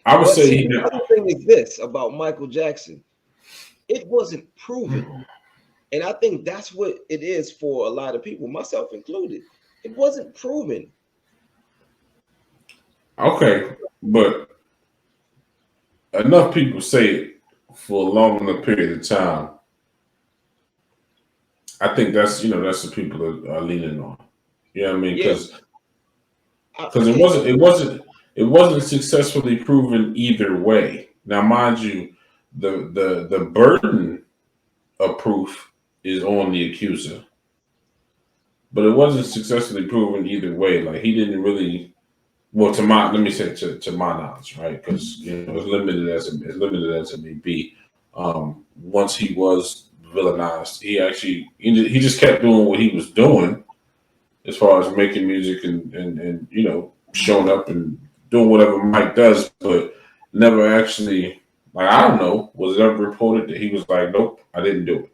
I would But say see, he the got. other thing is this about Michael Jackson: it wasn't proven. And I think that's what it is for a lot of people, myself included. It wasn't proven. Okay, but enough people say it for a long enough period of time. I think that's the people that are leaning on. You know what I mean? Yeah, Because I it can't wasn't say it wasn't it wasn't successfully proven either way. Now, mind you, the burden of proof is on the accuser, but it wasn't successfully proven either way. Like he didn't really. Well, let me say to my knowledge, right? Because as limited as it may be, once he was villainized, he just kept doing what he was doing, as far as making music and showing up and doing whatever Mike does, but never actually, like, I don't know, was it ever reported that he was like, nope, I didn't do it?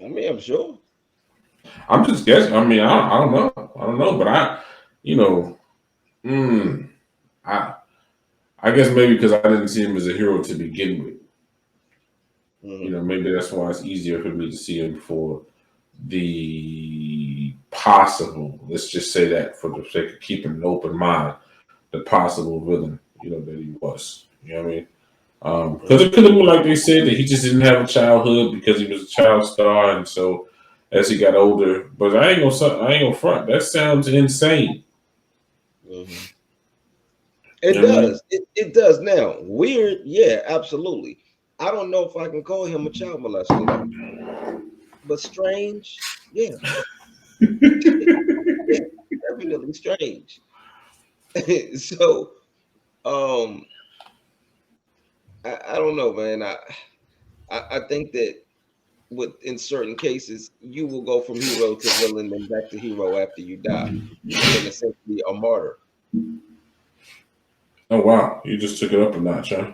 I mean, I'm sure. I'm just guessing. I mean, I don't know. I don't know, but you know, mm, I I guess maybe because I didn't see him as a hero to begin with. Maybe that's why it's easier for me to see him for the possible, let's just say that for the sake of keeping an open mind, the possible villain, that he was. You know what I mean? Because it could have been like they said that he just didn't have a childhood because he was a child star, and so as he got older. But I ain't gonna front. That sounds insane. It does. It does now. Weird, yeah, absolutely. I don't know if I can call him a child molester though. But strange, yeah. Yeah, definitely strange. So I don't know, man. I think that in certain cases you will go from hero to villain and back to hero after you die. You've been essentially a martyr. Oh wow, you just took it up a notch, huh?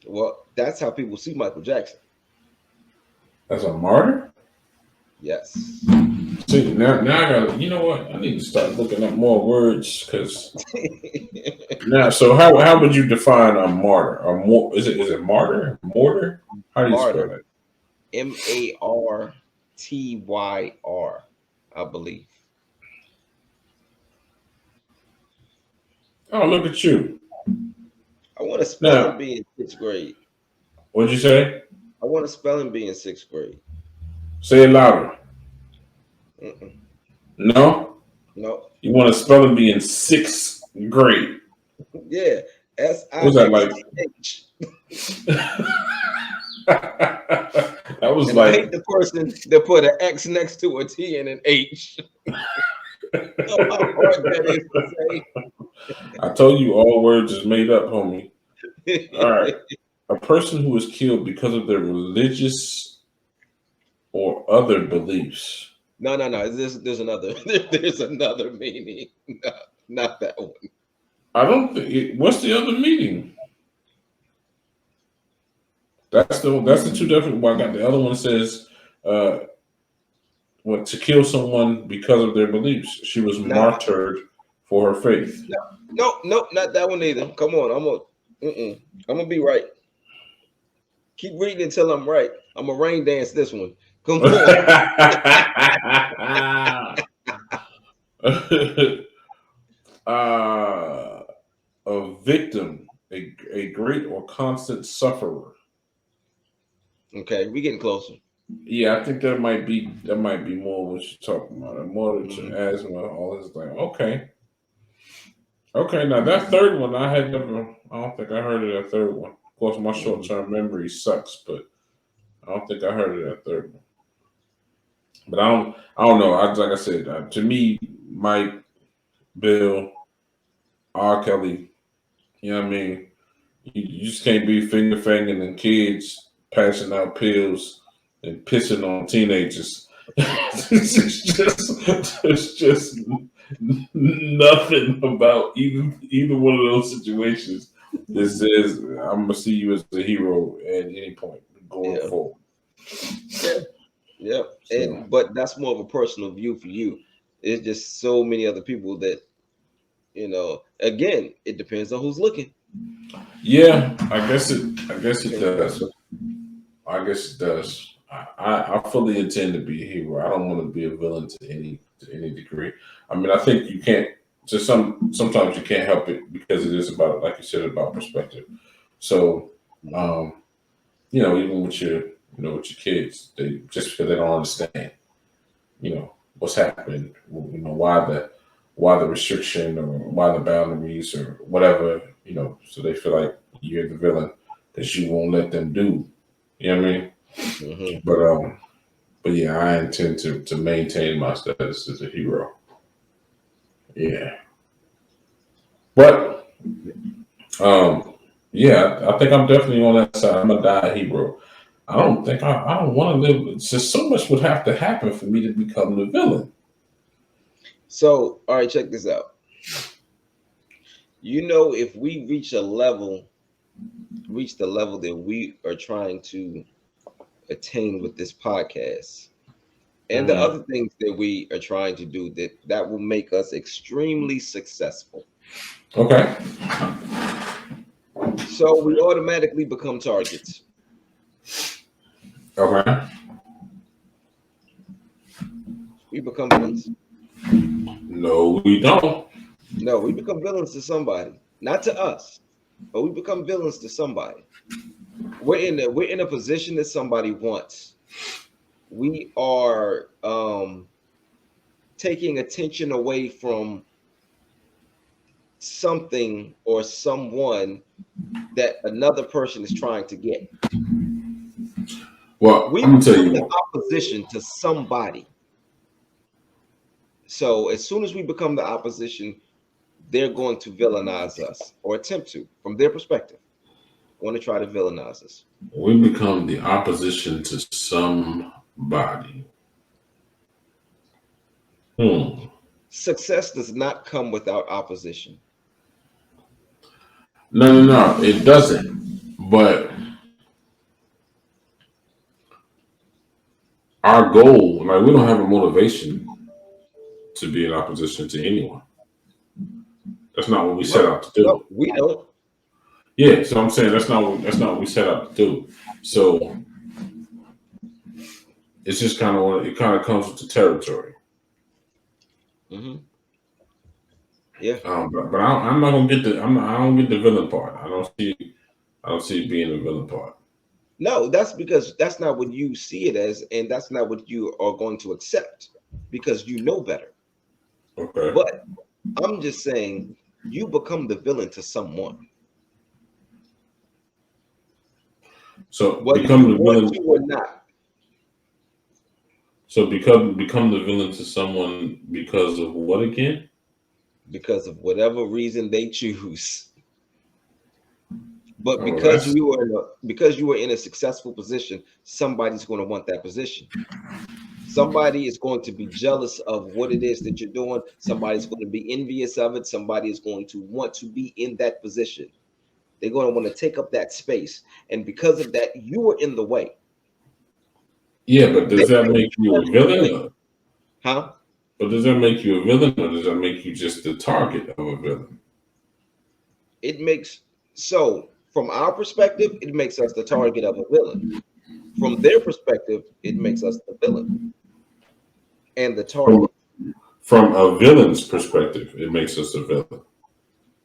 Well, that's how people see Michael Jackson. As a martyr? Yes. See, now I gotta, you know what? I need to start looking up more words because now. So how would you define a martyr? Is it martyr? Mortar? How do you spell Martyr. it? Martyr, I believe. Oh, look at you. I want to spelling Now, bee in sixth grade. what'd you say? I want a spelling bee in sixth grade. Say it louder. Mm-mm. No? No. You want a spelling bee in sixth grade? Yeah. What's that like? SIXTH. That was And I like. hate the person that put an X next to a T and an H. How hard that is to say. I told you all words is made up, homie. All right. A person who is killed because of their religious or other beliefs. No. There's another. There's another meaning. No, not that one. I don't think. What's the other meaning? That's the two different. Well, I got the other one says, what, to kill someone because of their beliefs. She was Nah. martyred for her faith. No, not that one either. Come on, I'm gonna be right. Keep reading until I'm right. I'm gonna rain dance this one. Come on. A victim, a great or constant sufferer. Okay, we getting closer. Yeah, I think that might be more what you're talking about. A moderate to asthma, all this thing. Okay. Now that third one, I don't think I heard of that third one. Of course, my short-term memory sucks, but I don't think I heard of that third one. But I don't know. Like I said, to me, Mike, Bill, R. Kelly, you know what I mean? You just can't be finger fanging and kids passing out pills and pissing on teenagers. There's just nothing about either one of those situations that says I'm gonna see you as a hero at any point going forward. Yeah. But that's more of a personal view for you. It's just so many other people that, again, it depends on who's looking. Yeah, I guess it does. I guess it does. I fully intend to be a hero. I don't want to be a villain to any degree. I mean, I think you can't. Sometimes you can't help it because it is about, like you said, about perspective. So, even with your kids, they just because they don't understand, what's happening, why the restriction or why the boundaries or whatever, so they feel like you're the villain that you won't let them do. You know what I mean? But yeah, I intend to maintain my status as a hero. Yeah. But yeah, I think I'm definitely on that side. I'm a die hero. I don't think I don't want to live. It's just so much would have to happen for me to become the villain. So, all right, check this out. You know, if we reach the level that we are trying to attain with this podcast, and the Mm-hmm. other things that we are trying to do, that will make us extremely successful. Okay. So we automatically become targets. Okay. We become villains. No, we don't. No, we become villains to somebody, not to us, but we become villains to somebody. We're in a position that somebody wants. We are taking attention away from something or someone that another person is trying to get. Well, We I'm gonna tell become you the what. opposition to somebody. So as soon as we become the opposition, they're going to villainize us or attempt to, from their perspective, want to try to villainize us. We become the opposition to somebody. Hmm. Success does not come without opposition. No, no, no. It doesn't. But our goal, like, we don't have a motivation to be in opposition to anyone. That's not what we set No, out to no, do. we don't. Yeah, so I'm saying that's not what we set out to do. So it's just kind of it kind of comes with the territory. Hmm. Yeah. But I'm not gonna get I don't get the villain part. I don't see it being the villain part. No, that's because that's not what you see it as, and that's not what you are going to accept because you know better. Okay. But I'm just saying you become the villain to someone, So whether become you the want villain. to or not, So become the villain to someone because of what again? because of whatever reason they choose. But Oh, because that's you are in a successful position, somebody's going to want that position. Somebody is going to be jealous of what it is that you're doing. Somebody's going to be envious of it. Somebody is going to want to be in that position. They're going to want to take up that space. And because of that, you are in the way. yeah. But They does that may make be you a in the villain? way. Huh? But does that make you a villain, or does that make you just the target of a villain? It makes so from our perspective, it makes us the target of a villain. From their perspective, it makes us the villain and the From target. from a villain's perspective, it makes us a villain.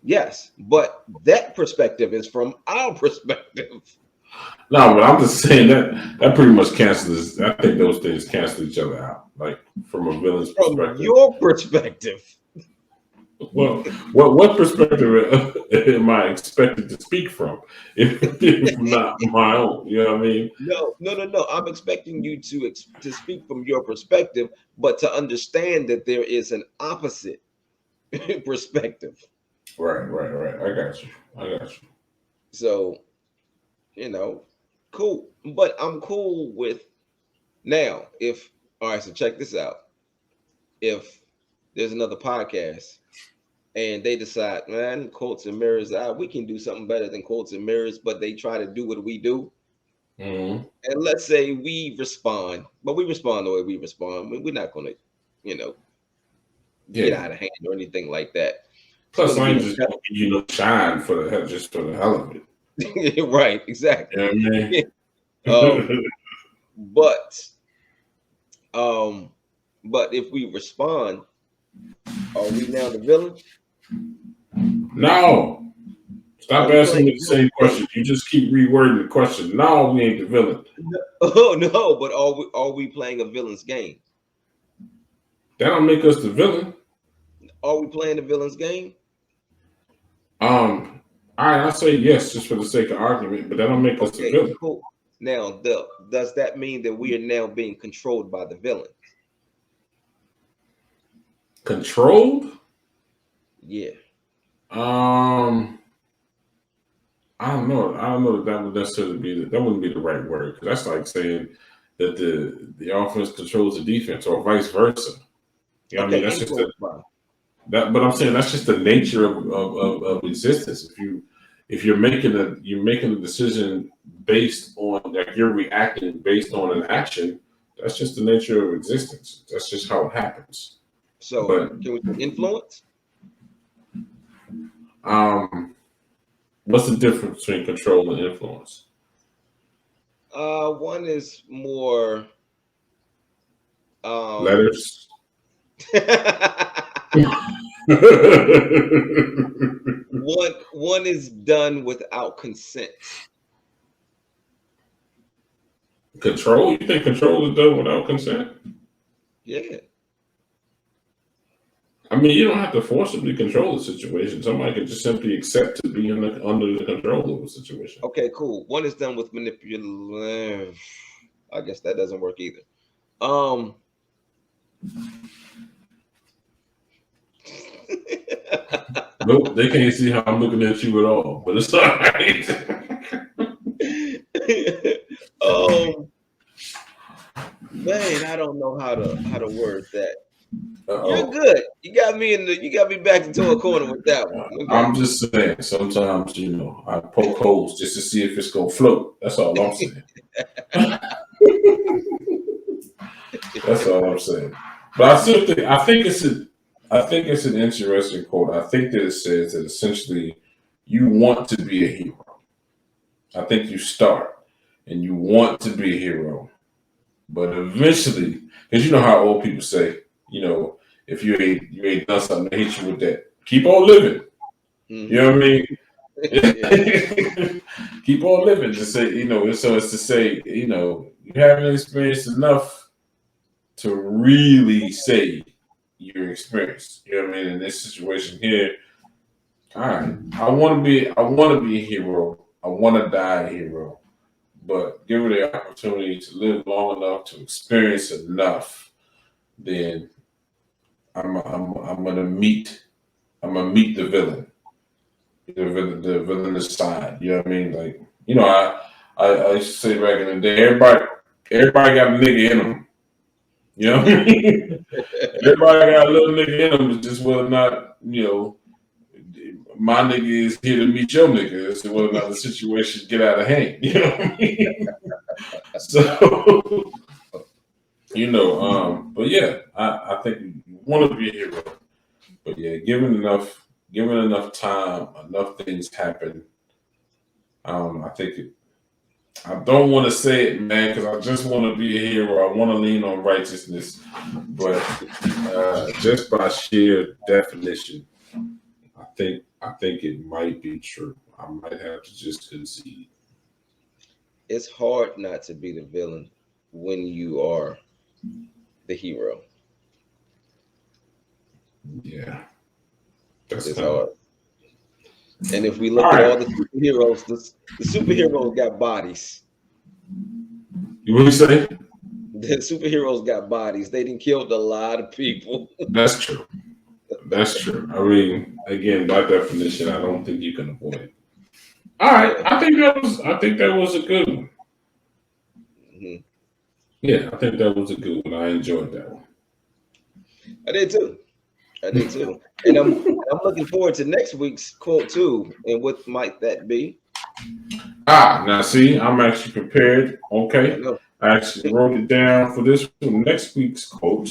Yes, but that perspective is from our perspective. No, but I'm just saying that pretty much cancels. I think those things cancel each other out. Like from a villain's From perspective. your perspective. Well, what perspective am I expected to speak from if not my own? You know what I mean? No, no, no, no. I'm expecting you to speak from your perspective, but to understand that there is an opposite perspective. Right, right, right. I got you. I got you. So, you know, cool. But I'm cool with now if all right, so check this out. If there's another podcast and they decide, man, quotes and mirrors, we can do something better than quotes and mirrors, but they try to do what we do. Hmm. And let's say we respond, but we respond the way we respond. We're not going to, you know, get Yeah. out of hand or anything like that. It's going Plus, to I be ain't just gonna give you no shine for the hell, just for the hell of it. right, You know exactly. what I um, mean? but um, but if we respond, are we now the villain? No. Are Stop we asking playing me the the villain same game? question. You just keep rewording the question. No, we ain't the villain. Oh no, but are we playing a villain's game? That don't make us the villain. Are we playing the villain's game? All right, I say yes just for the sake of argument, but that don't make us the Okay, villain. cool. Now, does that mean that we are now being controlled by the villain? Controlled? Yeah. Um, I don't know. I don't know that would necessarily that wouldn't be the right word. 'Cause that's like saying that the offense controls the defense, or vice versa. You know what I Okay, mean? That's just influence by. that. But I'm saying that's just the nature of existence. If you're making a decision based on, like, you're reacting based on an action, that's just the nature of existence. That's just how it happens. So But can we say influence? um, what's the difference between control and influence? One is more um Letters. one is done without consent. Control? You think control is done without consent? Yeah. I mean, you don't have to forcibly control the situation. Somebody can just simply accept to be under the control of a situation. Okay, cool. One is done with manipulation. I guess that doesn't work either. Um Nope, they can't see how I'm looking at you at all, but it's all right. um man, I don't know how to word that. You're Uh-oh. good. You got me back into a corner with that one. Okay. I'm just saying, sometimes, I poke holes just to see if it's going to float. That's all I'm saying. That's all I'm saying. But I think it's an interesting quote. I think that it says that essentially you want to be a hero. I think you start and you want to be a hero, but eventually, because you know how old people say, if you ain't done something, they hit you with that. Keep on living. Mm-hmm. You know what I mean? Keep on living. To say, so it's to say, you haven't experienced enough to really say you're experienced. You know what I mean? In this situation here, all right, I want to be a hero. I want to die a hero, but given the opportunity to live long enough to experience enough, then I'm gonna meet the villain, the villainous side. You know what I mean? Like, I used to say back in the day, everybody got a nigga in them. You know what I mean? Everybody got a little nigga in them. It's just whether or not, my nigga is here to meet your nigga. It's whether or not the situation get out of hand. You know what I mean? So, but yeah, I think you want to be a hero. But yeah, given enough time, enough things happen. I think I don't want to say it, man, because I just want to be a hero. I want to lean on righteousness, but just by sheer definition, I think it might be true. I might have to just concede. It's hard not to be the villain when you are the hero. Yeah, It's hard. And if we look at all the superheroes, the superheroes got bodies. You what you say? The superheroes got bodies. They didn't killed a lot of people. That's true. That's true. I mean, again, by definition, I don't think you can avoid it. All right, I think that was a good one. Mm-hmm. Yeah, I think that was a good one. I enjoyed that one. I did too. And I'm looking forward to next week's quote too. And what might that be? Now see, I'm actually prepared. Okay. I actually wrote it down for this next week's quote,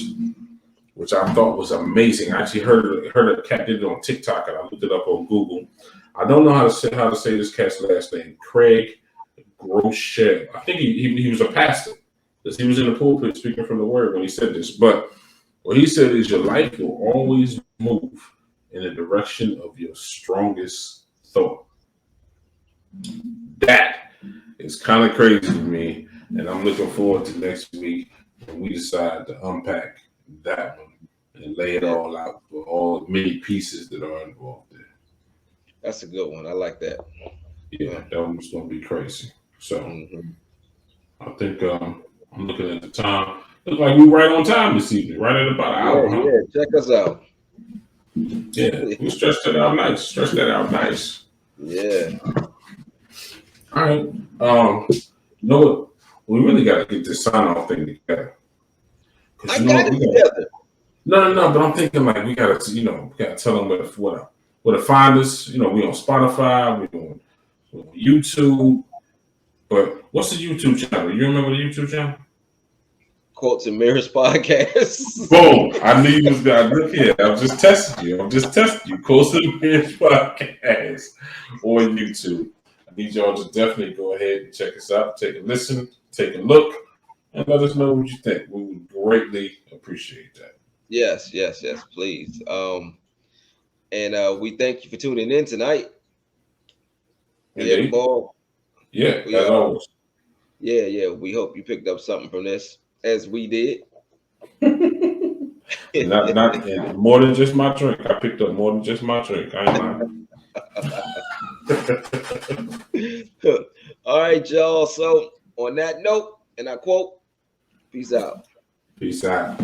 which I thought was amazing. I actually heard a cat did it on TikTok, and I looked it up on Google. I don't know how to say this cat's last name. Craig Groeschel. I think he was a pastor, because he was in the pulpit speaking from the word when he said this. But what he said is, your life will always move in the direction of your strongest thought. That is kind of crazy to me, and I'm looking forward to next week when we decide to unpack that one and lay it all out for all the many pieces that are involved there. That's a good one. I like that. Yeah, that one's gonna be crazy. So I think I'm looking at the time. Looks like we're right on time this evening, right at about an hour. Huh? Yeah, check us out. Yeah, we stretched that out nice. Yeah. All right. You know what? We really got to get this sign off thing together. Because I you know got what? it together. No. But I'm thinking like we got to, we got to tell them where to find us. You know, we on Spotify, we on YouTube. But what's the YouTube channel? You remember the YouTube channel? Quotes and Mirrors podcast. Boom! I knew you was gonna look here. I'm just testing you. Close to the Bench podcast on YouTube. I need y'all to definitely go ahead and check us out. Take a listen, take a look, and let us know what you think. We would greatly appreciate that. Yes, please. And we thank you for tuning in tonight. Yeah, Indeed. Ball. Yeah, as always. Yeah. We hope you picked up something from this, as we did. not more than just my drink. I picked up more than just my drink. I ain't lying. All right, y'all. So on that note, and I quote, peace out. Peace out.